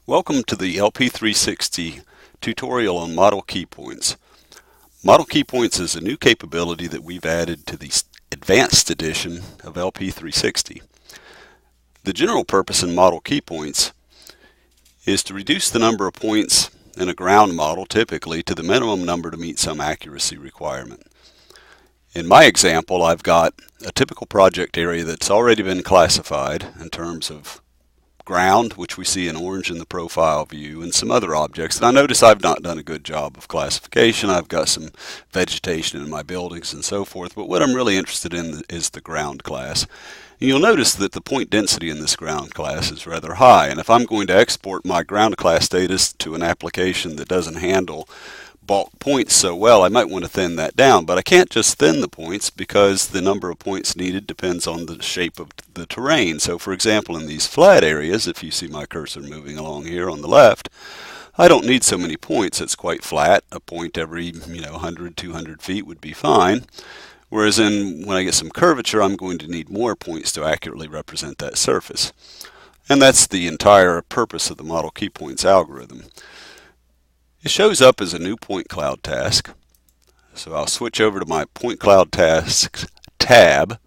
Welcome to the LP360 tutorial on model key points. Model key points is a new capability that we've added to the advanced edition of LP360. The general purpose in model key points is to reduce the number of points in a ground model typically to the minimum number to meet some accuracy requirement. In my example, I've got a typical project area that's already been classified in terms of ground, which we see in orange in the profile view, and some other objects. And I notice I've not done a good job of classification. I've got some vegetation in my buildings and so forth, but what I'm really interested in is the ground class. And you'll notice that the point density in this ground class is rather high, and if I'm going to export my ground class data to an application that doesn't handle bulk points so well, I might want to thin that down, but I can't just thin the points because the number of points needed depends on the shape of the terrain. So for example, in these flat areas, if you see my cursor moving along here on the left, I don't need so many points. It's quite flat. A point every 100, 200 feet would be fine. Whereas when I get some curvature, I'm going to need more points to accurately represent that surface. And that's the entire purpose of the model key points algorithm. It shows up as a new point cloud task. So I'll switch over to my point cloud tasks tab.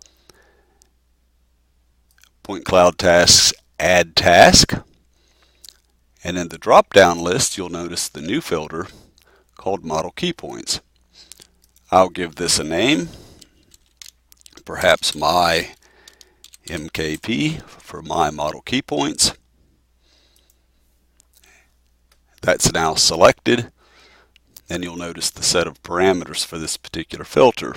Point cloud tasks add task. And in the drop down list, you'll notice the new filter called model key points. I'll give this a name, perhaps my MKP for my model key points. That's now selected, and you'll notice the set of parameters for this particular filter.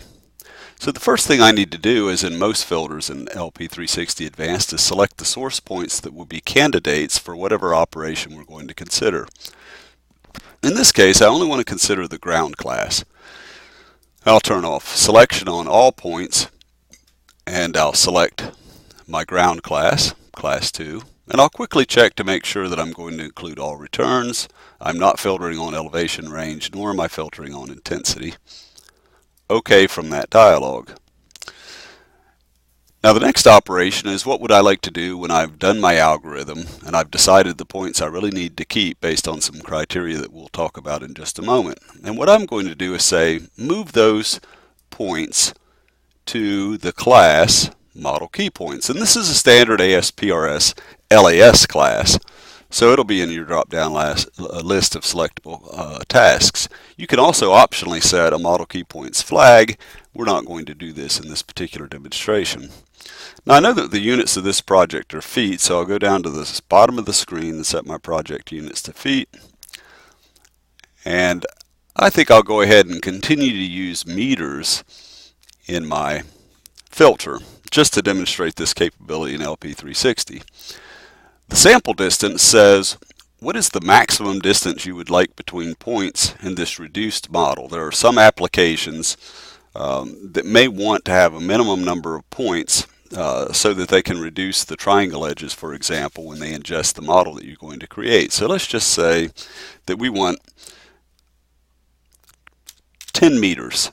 So the first thing I need to do, as in most filters in LP360 Advanced, is select the source points that will be candidates for whatever operation we're going to consider. In this case, I only want to consider the ground class. I'll turn off selection on all points, and I'll select my ground class, class 2. And I'll quickly check to make sure that I'm going to include all returns. I'm not filtering on elevation range, nor am I filtering on intensity. OK from that dialog. Now the next operation is, what would I like to do when I've done my algorithm and I've decided the points I really need to keep based on some criteria that we'll talk about in just a moment. And what I'm going to do is say, move those points to the class model key points. And this is a standard ASPRS LAS class, so it'll be in your drop-down list of selectable tasks. You can also optionally set a model key points flag. We're not going to do this in this particular demonstration. Now I know that the units of this project are feet, so I'll go down to the bottom of the screen and set my project units to feet. And I think I'll go ahead and continue to use meters in my filter, just to demonstrate this capability in LP360. The sample distance says, what is the maximum distance you would like between points in this reduced model? There are some applications that may want to have a minimum number of points so that they can reduce the triangle edges, for example, when they ingest the model that you're going to create. So let's just say that we want 10 meters.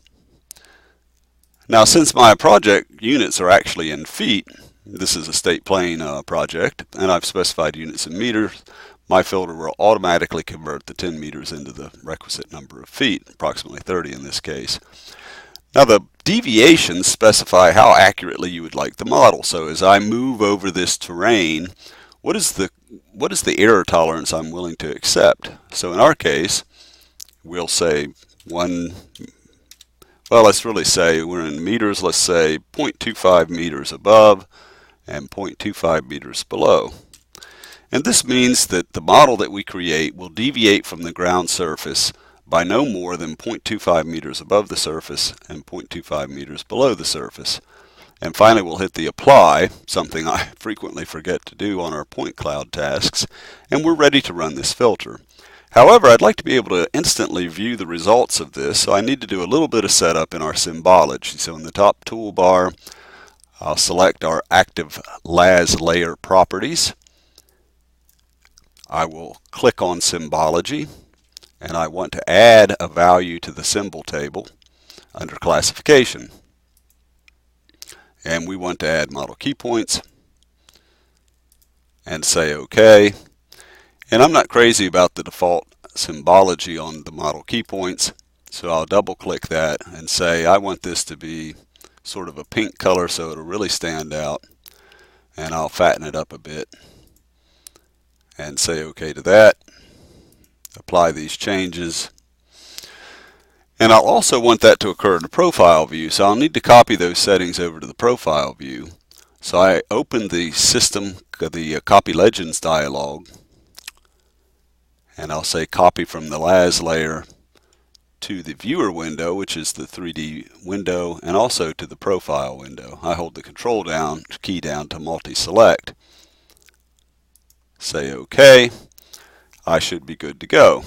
Now, since my project units are actually in feet, this is a state plane project, and I've specified units in meters, my filter will automatically convert the 10 meters into the requisite number of feet, approximately 30 in this case. Now, the deviations specify how accurately you would like the model. So as I move over this terrain, what is the error tolerance I'm willing to accept? So in our case, we'll say let's really say we're in meters. Let's say 0.25 meters above and 0.25 meters below. And this means that the model that we create will deviate from the ground surface by no more than 0.25 meters above the surface and 0.25 meters below the surface. And finally, we'll hit the apply, something I frequently forget to do on our point cloud tasks, and we're ready to run this filter. However, I'd like to be able to instantly view the results of this, so I need to do a little bit of setup in our symbology. So in the top toolbar, I'll select our active LAS layer properties. I will click on symbology, and I want to add a value to the symbol table under classification. And we want to add model key points and say OK. And I'm not crazy about the default symbology on the model key points, so I'll double click that and say I want this to be sort of a pink color so it'll really stand out, and I'll fatten it up a bit and say OK to that. Apply these changes, and I'll also want that to occur in the profile view, so I'll need to copy those settings over to the profile view. So I open the copy legends dialog, and I'll say copy from the LAS layer to the viewer window, which is the 3D window, and also to the profile window. I hold the control key down to multi-select. Say OK. I should be good to go.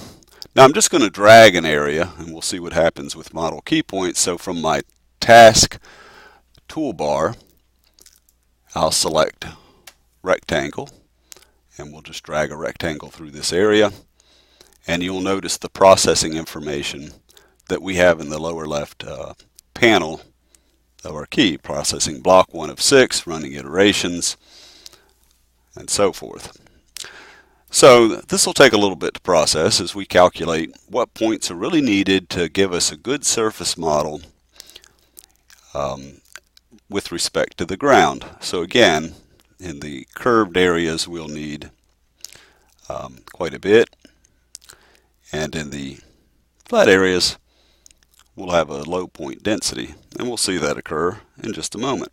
Now I'm just going to drag an area, and we'll see what happens with model key points. So from my task toolbar, I'll select rectangle, and we'll just drag a rectangle through this area. And you'll notice the processing information that we have in the lower left panel of our key, processing block 1 of 6, running iterations, and so forth. So this will take a little bit to process as we calculate what points are really needed to give us a good surface model with respect to the ground. So again, in the curved areas we'll need quite a bit, and in the flat areas we'll have a low point density, and we'll see that occur in just a moment.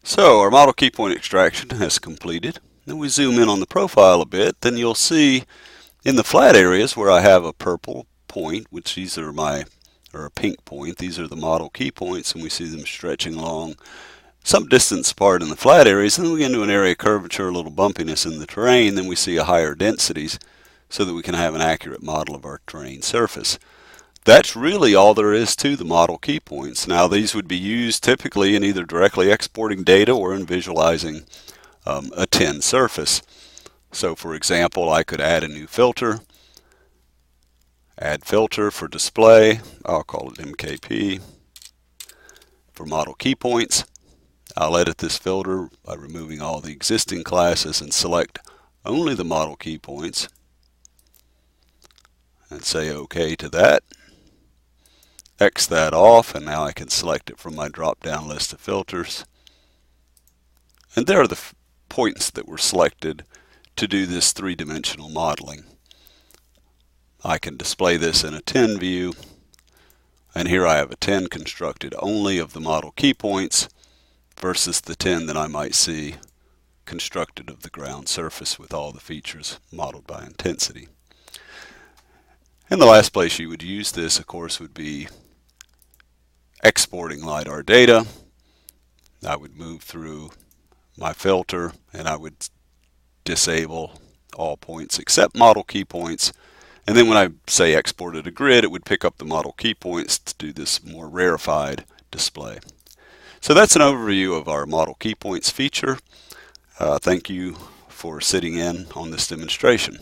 So our model key point extraction has completed. Then we zoom in on the profile a bit, then you'll see in the flat areas where I have a purple point, which these are or a pink point, these are the model key points, and we see them stretching along some distance apart in the flat areas. And then we get into an area of curvature, a little bumpiness in the terrain, then we see a higher densities so that we can have an accurate model of our terrain surface. That's really all there is to the model key points. Now these would be used typically in either directly exporting data or in visualizing a tin surface. So for example, I could add a new filter, add filter for display, I'll call it MKP, for model key points. I'll edit this filter by removing all the existing classes and select only the model key points and say OK to that. X that off, and now I can select it from my drop-down list of filters. And there are the points that were selected to do this three-dimensional modeling. I can display this in a tin view, and here I have a tin constructed only of the model key points versus the tin that I might see constructed of the ground surface with all the features modeled by intensity. And the last place you would use this, of course, would be exporting LiDAR data. I would move through my filter and I would disable all points except model key points. And then when I say exported a grid, it would pick up the model key points to do this more rarefied display. So that's an overview of our model key points feature. Thank you for sitting in on this demonstration.